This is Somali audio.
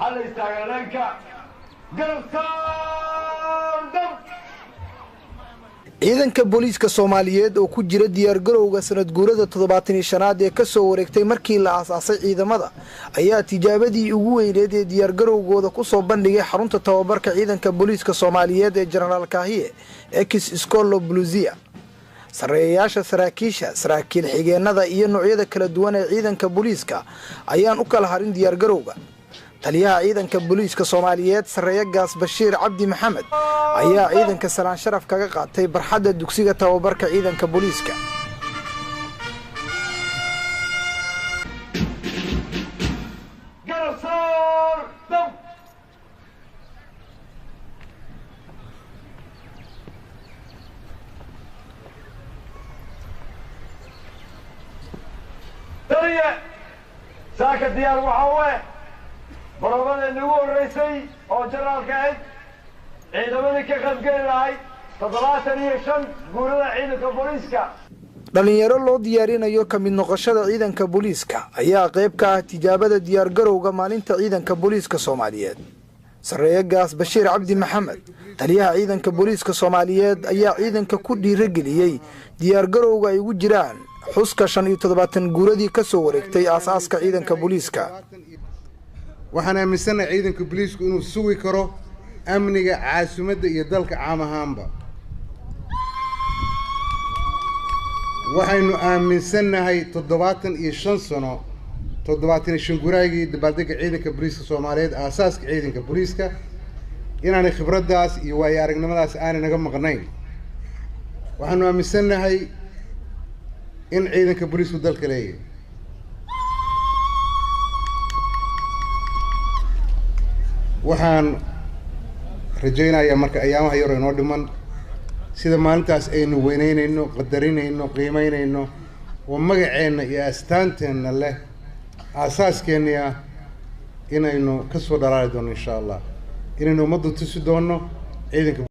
على استعلانك ciidanka booliiska Soomaaliyeed oo ku jira diyaar garowga sanad guurada 75aad ee ka soo wareegtay markii la aasaasay ciidamada ayaa tijaabadii ugu weyneed ee diyaar garowgooda ku soo bandhigay xarunta tababarka ciidanka booliiska Soomaaliyeed ee General Kahiye Ex Iskolo Bluzia sareeyaasha saraakiisha saraakiil xigeenada iyo noocyada kala duwan ee ciidanka booliiska ayaan u kala harin diyaar garowga taliyaha ciidanka booliiska Soomaaliyeed sareeya gaas Bashiir Cabdi Maxamed ayaa ciidanka salaan sharaf kaga qaatay barxadda dugsiga tababarka ciidanka booliiska saaka diyaar waxa برابر النور الرئيسي أو جنرال قائد عندما كقبل لاي تطلعت ريشن قولنا عيدك بوليسكا dhalinyaro loo diyaarinayo ka mid noqoshada ciidanka booliiska ayaa qayb ka ah tijaabada diyaar garowga maalinta ciidanka booliiska Soomaaliyeed sareeya gaas Bashiir Cabdi Maxamed taliyaha ciidanka booliiska Soomaaliyeed ayaa ciidanka ku dhiirigeliyay diyaar garowga ay ugu jiraan xuska 75 guuradii ka soo wareegtay aasaaska ciidanka booliiska waxaan aaminsanahay ciidanka booliisku inuu sugi karo amniga caasimadda iyo dalka caam ahaanba waxaynu aaminsanahay 75 sano 75 guraagii dabaaldega ciidanka booliiska Soomaaliyeed aasaaska ciidanka booliiska inaanay khibradaas iyo waaya aragnimadaas aanay naga maqnayn waxaanu aaminsanahay in ciidanka booliisku dalka leeyahay waxaan rajaynayaa marka ayaamaha yar inoo dhiman sida maalintaas aynu weynaynayno qadarinayno qiimeynayno oo magaceena iyo astaanteena leh aasaaskeenna inaynu ka soo dhalaali doono insha Allah inaynu ummadda tusi doono ciidanka